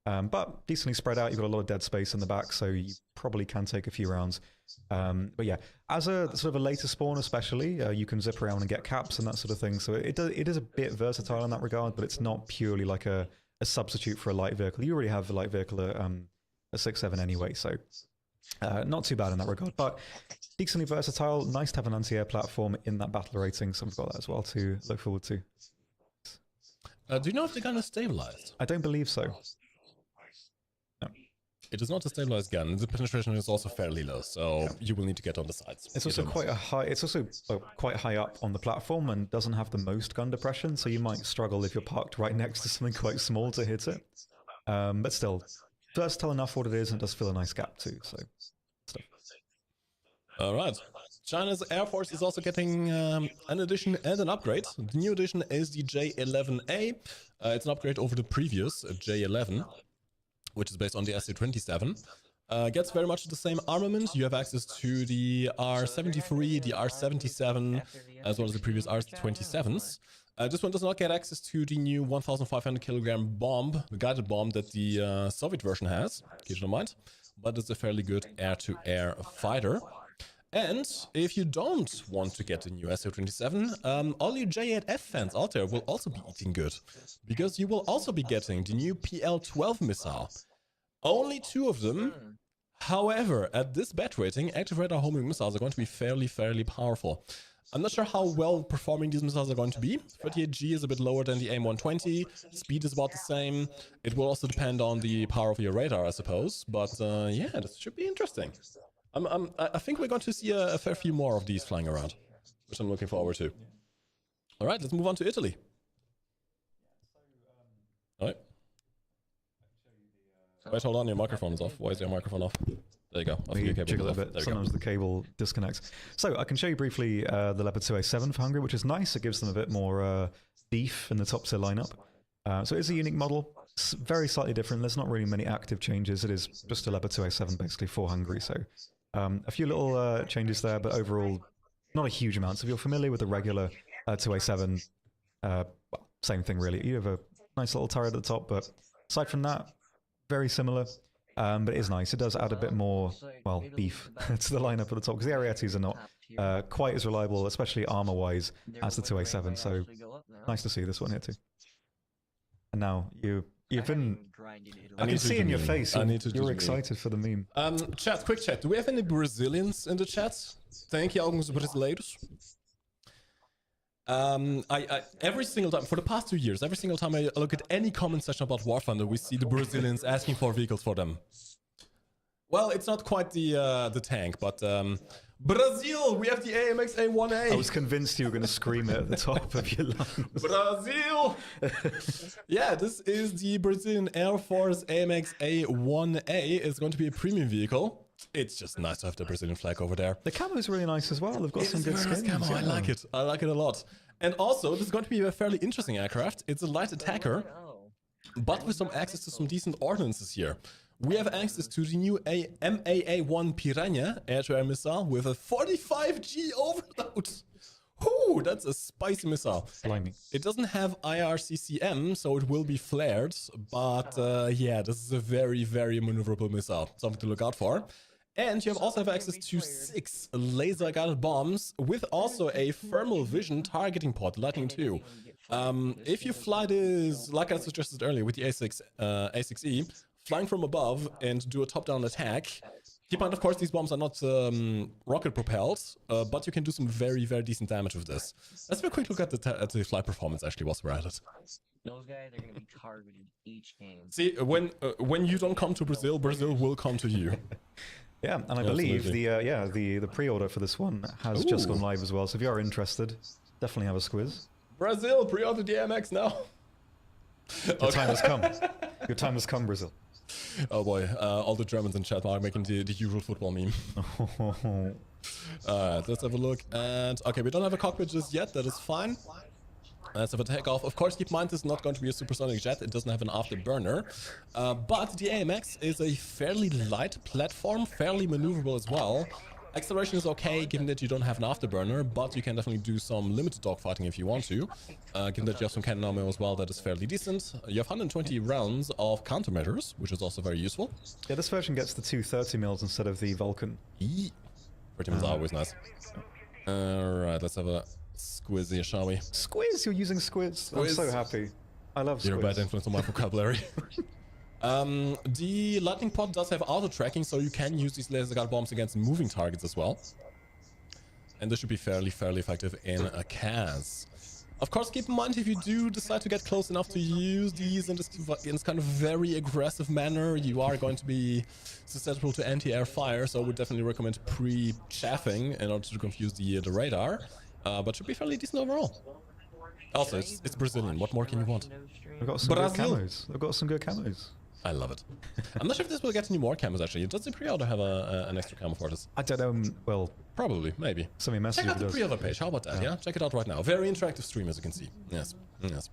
But decently spread out. You've got a lot of dead space in the back, so you probably can take a few rounds. But yeah, as a sort of a later spawn especially, you can zip around and get caps and that sort of thing. So it is a bit versatile in that regard, but it's not purely like a substitute for a light vehicle. You already have a light vehicle at 6.7 anyway, so not too bad in that regard. But decently versatile, nice to have an anti-air platform in that battle rating, so we've got that as well to look forward to. Do you know if they're going to stabilize? I don't believe so. It is not a stabilized gun. The penetration is also fairly low, so you will need to get on the sides. It's also quite a high. It's also quite high up on the platform and doesn't have the most gun depression, so you might struggle if you're parked right next to something quite small to hit it. But still, versatile enough what it is, and it does fill a nice gap too. So, all right. China's Air Force is also getting an addition and an upgrade. The new addition is the J-11A. It's an upgrade over the previous J-11. Which is based on the SU-27, gets very much the same armament. You have access to the R-73, the R-77, as well as the previous R-27s. This one does not get access to the new 1,500 kilogram bomb, the guided bomb that the Soviet version has, keep it in mind, but it's a fairly good air-to-air fighter. And if you don't want to get the new SU-27, all you J-8F fans out there will also be eating good, because you will also be getting the new PL-12 missile. Only 2 of them. However, at this bat rating, active radar homing missiles are going to be fairly powerful. I'm not sure how well performing these missiles are going to be. 38G is a bit lower than the AIM-120, speed is about the same. It will also depend on the power of your radar, I suppose, but yeah, this should be interesting. I think we're going to see a fair few more of these flying around, which I'm looking forward to. All right, let's move on to Italy. All right. Wait, hold on, your microphone is off. Why is your microphone off? There you go. I think We your cable jiggle it a left. bit. There you go. Sometimes the cable disconnects. So I can show you briefly the Leopard 2A7 for Hungary, which is nice. It gives them a bit more beef in the top tier lineup. So it's a unique model. It's very slightly different. There's not really many active changes. It is just a Leopard 2A7 basically for Hungary. So a few little changes there, but overall not a huge amount. So if you're familiar with the regular 2A7, well, same thing really. You have a nice little turret at the top, but aside from that, very similar. But it is nice. It does add a bit more, well, beef to the lineup at the top, because the Arietis are not quite as reliable, especially armor-wise, as the 2A7. So nice to see this one here too. And now you've been... I can see in your face you're excited for the meme. Chat, quick chat. Do we have any Brazilians in the chat? Tem aqui alguns brasileiros? Every single time, for the past 2 years, every single time I look at any comment section about War Thunder, we see the Brazilians asking for vehicles for them. Well, it's not quite the tank, but Brazil, we have the AMX A1A. I was convinced you were going to scream it at the top of your lungs. Brazil! Yeah, this is the Brazilian Air Force AMX A1A. It's going to be a premium vehicle. It's just nice to have the Brazilian flag over there. The camo is really nice as well. They've got some good skins. Camo. I like it. I like it a lot. And also, this is going to be a fairly interesting aircraft. It's a light attacker, but with some access to some decent ordnances here. We have access to the new MAA-1 Piranha air-to-air missile with a 45G overload. Ooh, that's a spicy missile. Blimey. It doesn't have IRCCM, so it will be flared, but yeah, this is a very, very maneuverable missile. Something to look out for. And you also have access to 6 laser-guided bombs with also a thermal vision targeting pod, Lightning II. If you fly this, like I suggested earlier, with the A6E, flying from above and do a top-down attack. Keep in mind, of course, these bombs are not rocket-propelled, but you can do some very, very decent damage with this. Let's have a quick look at the flight performance, actually, whilst we're at it. Those guys are going to be targeted each game. See, when you don't come to Brazil, Brazil will come to you. Yeah, and I believe the pre-order for this one has just gone live as well. So if you are interested, definitely have a squiz. Brazil, pre-order the AMX now. Your time has come. Your time has come, Brazil. Oh boy, all the Germans in chat are making the usual football meme. Let's have a look. And okay, we don't have a cockpit just yet. That is fine. Let's have a takeoff. Of course, keep in mind this is not going to be a supersonic jet. It doesn't have an afterburner. But the AMX is a fairly light platform, fairly maneuverable as well. Acceleration is okay, given that you don't have an afterburner, but you can definitely do some limited dogfighting if you want to. Given that you have some cannon ammo as well, that is fairly decent. You have 120 rounds of countermeasures, which is also very useful. Yeah, this version gets the 230 mils instead of the Vulcan. 30 mils are always nice. Alright, let's have a squiz here, shall we? Squiz! You're using squiz. I'm so happy. I love squiz. You're a bad influence on my vocabulary. The lightning pod does have auto tracking, so you can use these laser guard bombs against moving targets as well. And this should be fairly effective in a CAS. Of course, keep in mind, if you do decide to get close enough to use these in this kind of very aggressive manner, you are going to be susceptible to anti-air fire, so I would definitely recommend pre-chaffing in order to confuse the radar. But should be fairly decent overall. Also, it's Brazilian. What more can you want? They've got some good camos. They've got some good camos. I love it. I'm not sure if this will get any more camos, actually. Does the pre-order have an extra camo for this? I don't know. Well, probably, maybe. Somebody messaged Check out the pre-order page. How about that? Yeah, check it out right now. Very interactive stream, as you can see. Yes, yes.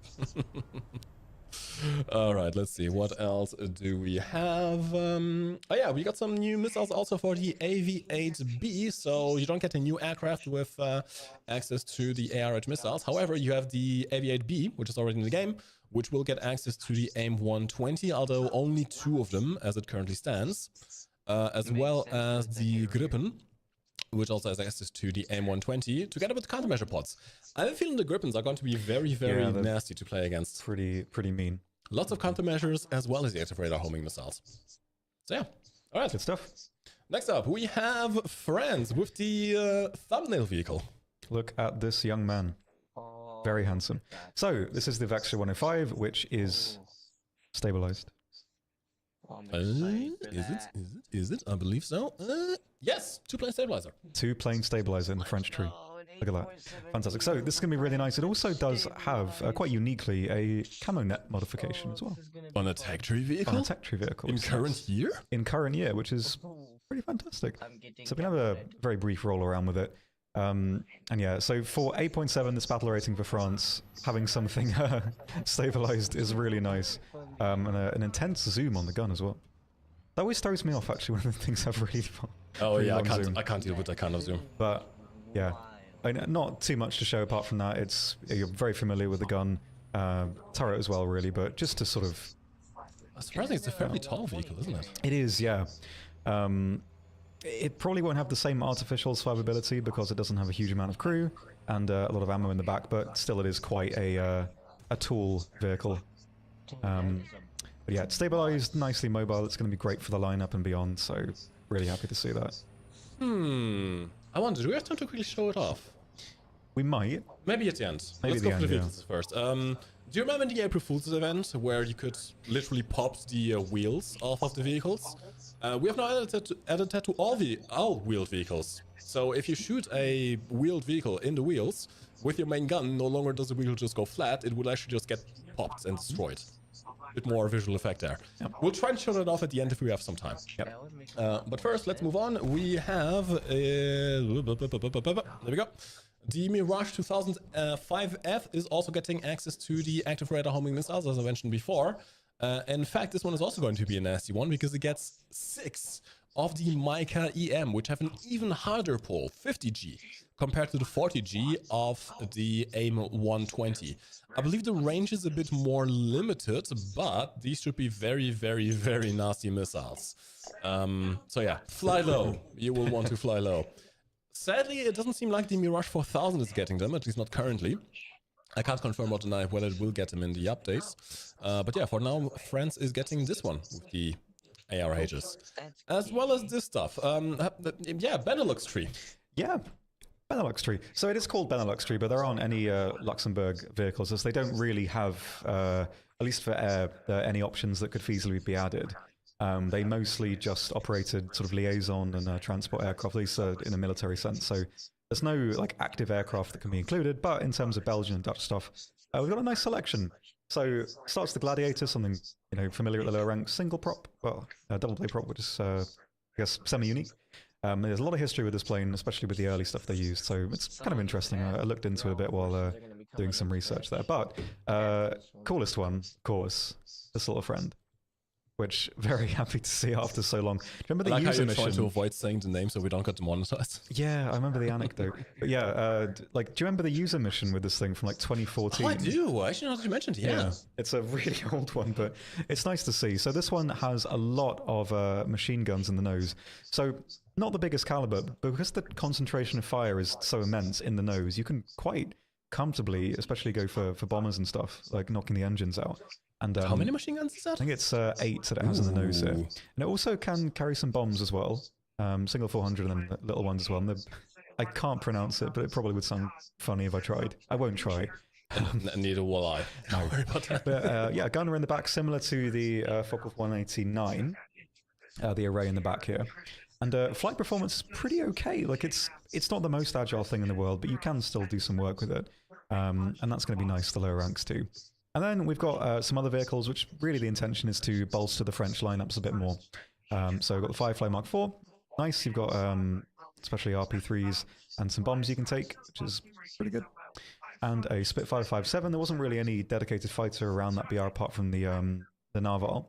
All right, let's see. What else do we have? Oh yeah, we got some new missiles also for the AV-8B. So you don't get a new aircraft with access to the AR-8 missiles. However, you have the AV-8B, which is already in the game, which will get access to the AIM-120, although only 2 of them as it currently stands, as well as the Gripen, which also has access to the AIM-120, together with the countermeasure pods. I have a feeling the Gripens are going to be very nasty to play against. Pretty mean. Lots of countermeasures, as well as the active radar homing missiles. So yeah, all right. Good stuff. Next up, we have France with the thumbnail vehicle. Look at this young man. Very handsome. So, this is the Vextra 105, which is stabilized. Is it? I believe so. Yes, 2-plane stabilizer. 2-plane stabilizer in the French tree. Look at that. Fantastic. So, this is going to be really nice. It also does have, quite uniquely, a camo net modification as well. On a tech tree vehicle? On a tech tree vehicle. In current year? In current year, which is pretty fantastic. I'm getting So we have a very brief roll around with it. And yeah, so for 8.7, this battle rating for France, having something stabilized is really nice. And an intense zoom on the gun as well. That always throws me off, actually, when the things have really fun. Oh really yeah, long zoom. I can't deal with that kind of zoom. But yeah, not too much to show apart from that. You're very familiar with the gun, turret as well, really. But just to sort of, Surprisingly, it's a fairly tall vehicle, isn't it? it is, yeah. It probably won't have the same artificial survivability because it doesn't have a huge amount of crew and a lot of ammo in the back. But still, it is quite a tall vehicle. But yeah, it's stabilized, nicely mobile. It's going to be great for the lineup and beyond. So really happy to see that. I wonder, do we have time to quickly show it off? We might. Maybe at the end. Maybe Let's at go the for the end, vehicles first. Do you remember the April Fool's event where you could literally pop the wheels off of the vehicles? We have now added that to all wheeled vehicles. So if you shoot a wheeled vehicle in the wheels with your main gun, no longer does the wheel just go flat, it will actually just get popped and destroyed. Bit more visual effect there. Yep. We'll try and show that off at the end if we have some time. Yep. But first, let's move on. We have there we go. The Mirage 2005F is also getting access to the active radar homing missiles, as I mentioned before. In fact, this one is also going to be a nasty one because it gets 6 of the Mica EM, which have an even harder pull, 50G, compared to the 40G of the AIM 120. I believe the range is a bit more limited, but these should be very, very, very nasty missiles. So yeah, fly low. You will want to fly low. Sadly, it doesn't seem like the Mirage 4000 is getting them, at least not currently. I can't confirm or deny whether it will get them in the updates. But yeah, for now, France is getting this one with the ARHs. As well as this stuff. Yeah, Benelux tree. Yeah, Benelux tree. So it is called Benelux tree, but there aren't any Luxembourg vehicles, as they don't really have, at least for air, any options that could feasibly be added. They mostly just operated sort of liaison and transport aircraft, at least in a military sense. So there's no like active aircraft that can be included, but in terms of Belgian and Dutch stuff, we've got a nice selection. So starts the Gladiator, something familiar at the lower ranks, single prop, well, double play prop, which is I guess semi-unique. There's a lot of history with this plane, especially with the early stuff they used, so it's kind of interesting. I looked into it a bit while doing some research there. But coolest one, of course, this little friend, which very happy to see after so long. Do you remember the user mission? Trying to avoid saying the name so we don't get demonetized. Yeah, I remember the anecdote. But yeah, do you remember the user mission with this thing from like 2014? Oh, I do. Actually, not that you mentioned, yeah. It's a really old one, but it's nice to see. So this one has a lot of machine guns in the nose. So not the biggest caliber, but because the concentration of fire is so immense in the nose, you can quite comfortably, especially go for bombers and stuff, like knocking the engines out. And, how many machine guns is that? I think it's 8 that it has in the nose here. And it also can carry some bombs as well. Single 400 and then little ones as well. And I can't pronounce it, but it probably would sound funny if I tried. I won't try. Neither will I. No. Worry about that. But yeah, gunner in the back, similar to the Focke 189. The array in the back here. And flight performance is pretty okay. Like it's not the most agile thing in the world, but you can still do some work with it. And that's going to be nice for lower ranks too. And then we've got some other vehicles, which really the intention is to bolster the French lineups a bit more. So we've got the Firefly Mark IV. Nice. You've got especially RP3s and some bombs you can take, which is pretty good. And a Spitfire 5.7. There wasn't really any dedicated fighter around that BR apart from the Narval.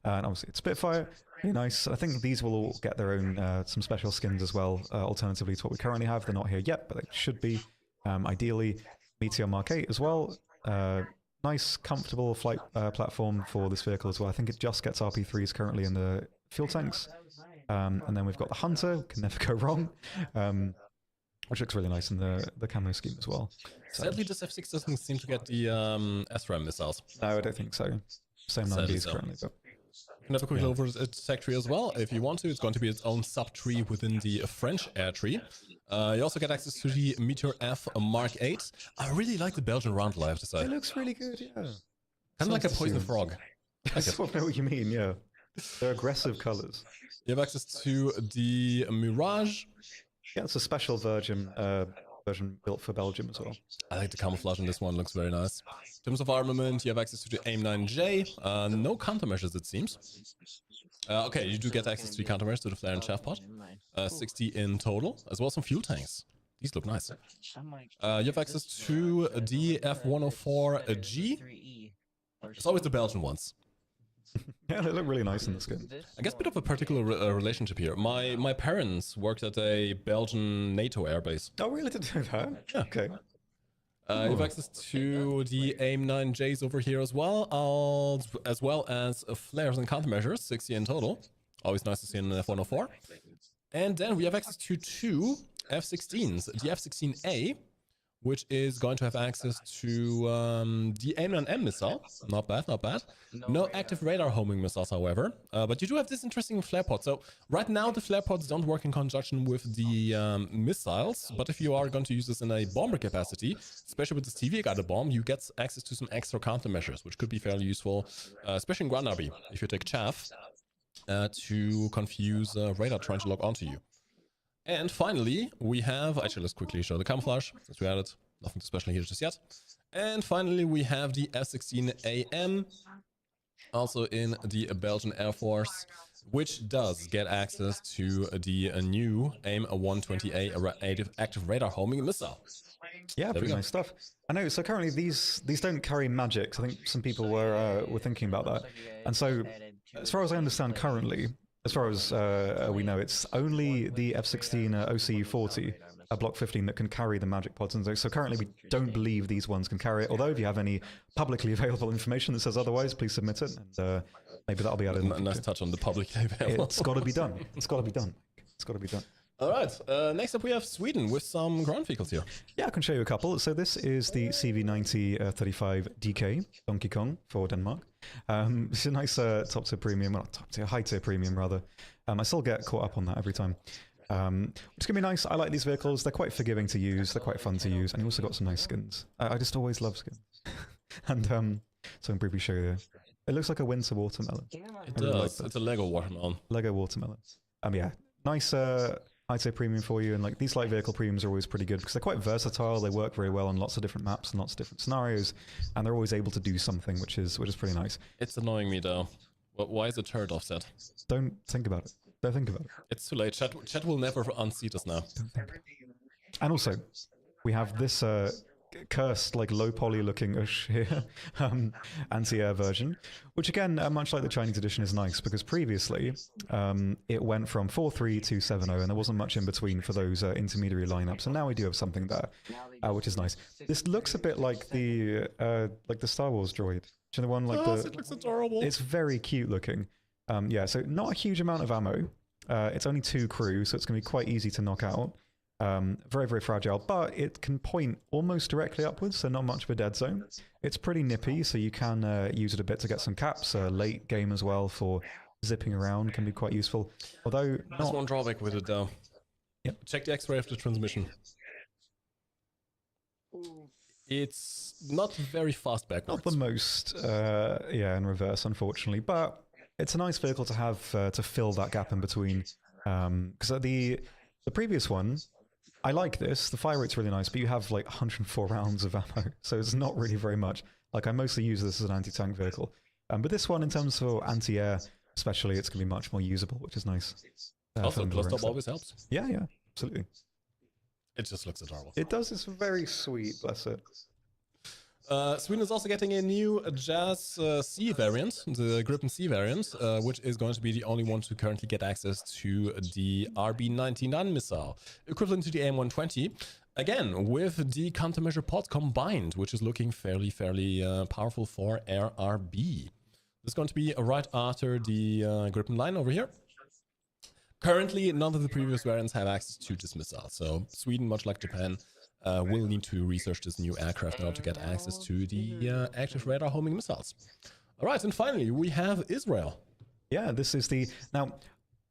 And obviously it's Spitfire. Really nice. I think these will all get their own some special skins as well, alternatively to what we currently have. They're not here yet, but they should be. Ideally, Meteor Mark 8 as well. Nice, comfortable flight platform for this vehicle as well. I think it just gets RP3s currently in the fuel tanks. And then we've got the Hunter, can never go wrong, which looks really nice in the camo scheme as well. So, sadly, this F6 doesn't seem to get the SRAM missiles. No, I don't think so. Same 9Bs currently. But you can have a quick look over its tech tree as well. If you want to, it's going to be its own sub-tree within the French air tree. You also get access to the Meteor F Mark 8. I really like the Belgian roundel, I have to say. It looks really good, yeah. Kind of like a poison frog. I sort of know what you mean, yeah. They're aggressive colors. You have access to the Mirage. Yeah, it's a special version built for Belgium as well. I like the camouflage on this one, looks very nice. In terms of armament, you have access to the AIM-9J. No countermeasures, it seems. Okay, you do get access to the countermeasures to the flare and chaff pod. 60 in total, as well as some fuel tanks. These look nice. You have access to the F104G. It's always the Belgian ones. Yeah, they look really nice in the skin. I guess a bit of a particular relationship here. My parents worked at a Belgian NATO airbase. Oh, really? Did do that? Yeah. Okay. You have access to the AIM-9Js over here as well as flares and countermeasures, 60 in total. Always nice to see in F104. And then we have access to two F-16s. The F-16A, which is going to have access to the AIM-9M missile. Not bad, not bad. No active radar homing missiles, however. But you do have this interesting flare pod. So right now the flare pods don't work in conjunction with the missiles. But if you are going to use this in a bomber capacity, especially with this TV-guided bomb, you get access to some extra countermeasures, which could be fairly useful, especially in Ground RB, if you take chaff to confuse radar trying to lock onto you. And finally, we have, actually let's quickly show the camouflage, since we added nothing too special here just yet. And finally, we have the F-16AM, also in the Belgian Air Force, which does get access to the new AIM-120A active radar homing missile. Yeah, pretty nice stuff. I know, so currently these don't carry magics. I think some people were thinking about that. And so, as far as I understand currently, as far as we know, it's only the F-16 OCU-40, Block 15, that can carry the magic pods. And so currently we don't believe these ones can carry it. Although if you have any publicly available information that says otherwise, please submit it. And maybe that'll be added. Nice touch on the publicly available. It's got to be done. It's got to be done. It's got to be done. All right, next up we have Sweden with some ground vehicles here. Yeah, I can show you a couple. So this is the CV90 35DK Donkey Kong for Denmark. It's a nice top tier premium, well, not top tier, high tier premium rather. I still get caught up on that every time. It's gonna be nice. I like these vehicles. They're quite forgiving to use. They're quite fun to use, and you also got some nice skins. I just always love skins. And so I'm gonna briefly show you. It looks like a winter watermelon. It does. It's a Lego watermelon. Lego watermelon. Yeah, nice. I'd say premium for you, and like these light vehicle premiums are always pretty good because they're quite versatile. They work very well on lots of different maps and lots of different scenarios, and they're always able to do something, which is pretty nice. It's annoying me though. Why is the turret offset? Don't think about it. Don't think about it. It's too late. Chat will never unseat us now. Don't think. And also, we have this cursed, like low poly looking Ush here, anti-air version, which again, much like the Chinese edition, is nice because previously it went from 4.3 to 7.0, and there wasn't much in between for those intermediary lineups. And now we do have something there, which is nice. This looks a bit like the Star Wars droid. Do you know the one like it looks adorable. It's very cute looking. Yeah, so not a huge amount of ammo. It's only 2 crew, so it's going to be quite easy to knock out. Very, very fragile, but it can point almost directly upwards, so not much of a dead zone. It's pretty nippy, so you can use it a bit to get some caps. Late game as well for zipping around can be quite useful. Although, there's one drawback with it though. Yep. Check the X-ray of the transmission. It's not very fast backwards. Not the most, in reverse, unfortunately, but it's a nice vehicle to have to fill that gap in between. Because the previous one, I like this. The fire rate's really nice, but you have like 104 rounds of ammo, so it's not really very much. Like I mostly use this as an anti-tank vehicle, but this one, in terms of anti-air, especially, it's going to be much more usable, which is nice. Also, plus stop always helps. Yeah, absolutely. It just looks adorable. It does. It's very sweet. Bless it. Sweden is also getting a new Jazz C variant, the Gripen C variant, which is going to be the only one to currently get access to the RB99 missile, equivalent to the AIM-120. Again, with the countermeasure pod combined, which is looking fairly powerful for Air RB. This is going to be right after the Gripen line over here. Currently, none of the previous variants have access to this missile, so Sweden, much like Japan, will need to research this new aircraft in order to get access to the active radar homing missiles. All right, and finally, we have Israel. Yeah, this is the... Now,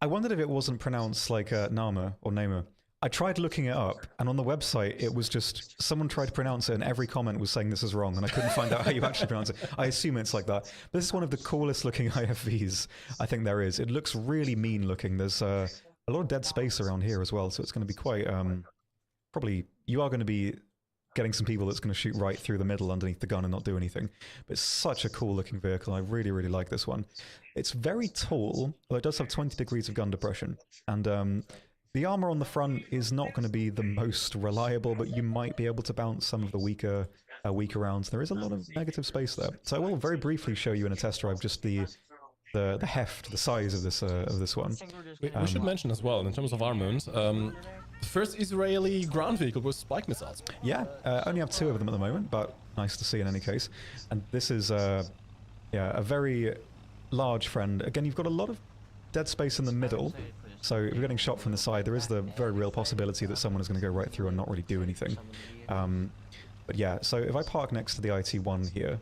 I wondered if it wasn't pronounced like Nama or Nama. I tried looking it up, and on the website, it was just... Someone tried to pronounce it, and every comment was saying this is wrong, and I couldn't find out how you actually pronounce it. I assume it's like that. But this is one of the coolest looking IFVs I think there is. It looks really mean looking. There's a lot of dead space around here as well, so it's going to be quite... probably... You are going to be getting some people that's going to shoot right through the middle underneath the gun and not do anything. But it's such a cool looking vehicle. I really, really like this one. It's very tall, although it does have 20 degrees of gun depression. And the armor on the front is not going to be the most reliable, but you might be able to bounce some of the weaker rounds. There is a lot of negative space there. So I will very briefly show you in a test drive just the heft, the size of this one. We should mention as well, in terms of armament, the first Israeli ground vehicle with Spike missiles. Yeah, only have 2 of them at the moment, but nice to see in any case. And this is a very large friend. Again, you've got a lot of dead space in the middle, so if you're getting shot from the side, there is the very real possibility that someone is going to go right through and not really do anything. But yeah, so if I park next to the IT-1 here,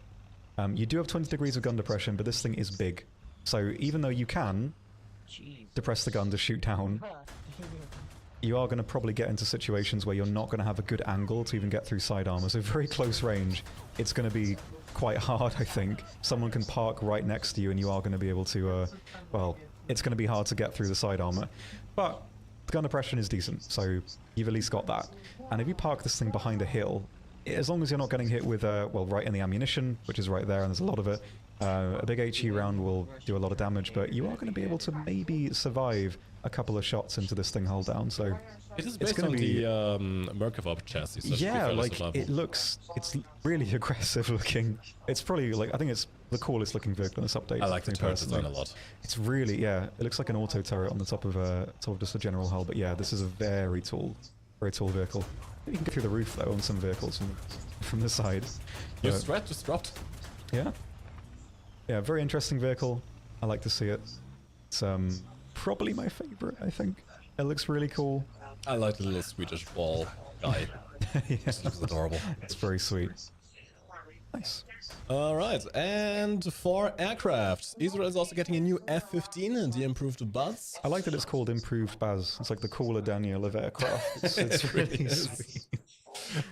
you do have 20 degrees of gun depression, but this thing is big. So even though you can depress the gun to shoot down, you are going to probably get into situations where you're not going to have a good angle to even get through side armor. So very close range, it's going to be quite hard, I think. Someone can park right next to you and you are going to be able to, well, it's going to be hard to get through the side armor. But the gun depression is decent, so you've at least got that. And if you park this thing behind a hill, as long as you're not getting hit with, well, right in the ammunition, which is right there, and there's a lot of it, a big HE round will do a lot of damage, but you are going to be able to maybe survive a couple of shots into this thing hull down, so... It is based on the Merkava chassis. So yeah, like, it's really aggressive looking. It's probably, like, I think it's the coolest looking vehicle in this update. I like the turret design a lot. It's really, yeah, it looks like an auto turret on the top of just a general hull, but yeah, this is a very tall vehicle. You can go through the roof, though, on some vehicles from the side. Your threat just dropped. Yeah. Yeah, very interesting vehicle. I like to see it. It's probably my favorite, I think. It looks really cool. I like the little Swedish ball guy. Yeah. It looks adorable. It's very sweet. Nice. Alright, and for aircraft, Israel is also getting a new F-15, the improved Buzz. I like that it's called Improved Baz. It's like the cooler Daniel of aircraft. It's really sweet.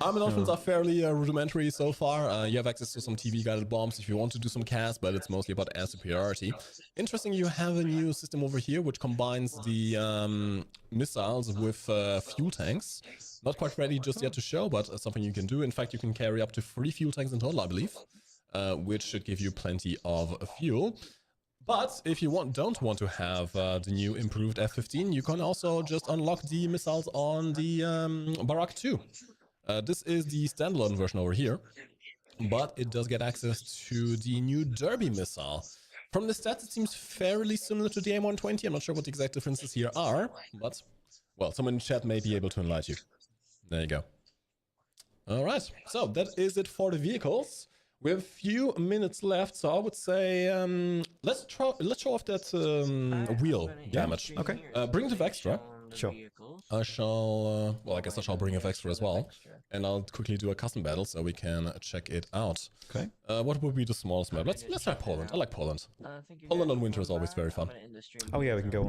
Armament options are fairly rudimentary so far. You have access to some TV-guided bombs if you want to do some CAS, but it's mostly about air superiority. Interesting, you have a new system over here which combines the missiles with fuel tanks. Not quite ready just yet to show, but something you can do. In fact, you can carry up to 3 fuel tanks in total, I believe, which should give you plenty of fuel. But if you don't want to have the new improved F-15, you can also just unlock the missiles on the Barak 2. This is the standalone version over here, but it does get access to the new Derby missile. From the stats, it seems fairly similar to the AIM-120. I'm not sure what the exact differences here are, but, well, someone in chat may be able to enlighten you. There you go. All right, so that is it for the vehicles. We have a few minutes left, so I would say let's show off that wheel damage. Okay. Bring it with extra. Sure. I shall, well, I guess I shall bring with extra as well, and I'll quickly do a custom battle so we can check it out. Okay. What would be the smallest map? Let's try Poland. I like Poland. Poland on winter is always very fun. Oh yeah, we can go on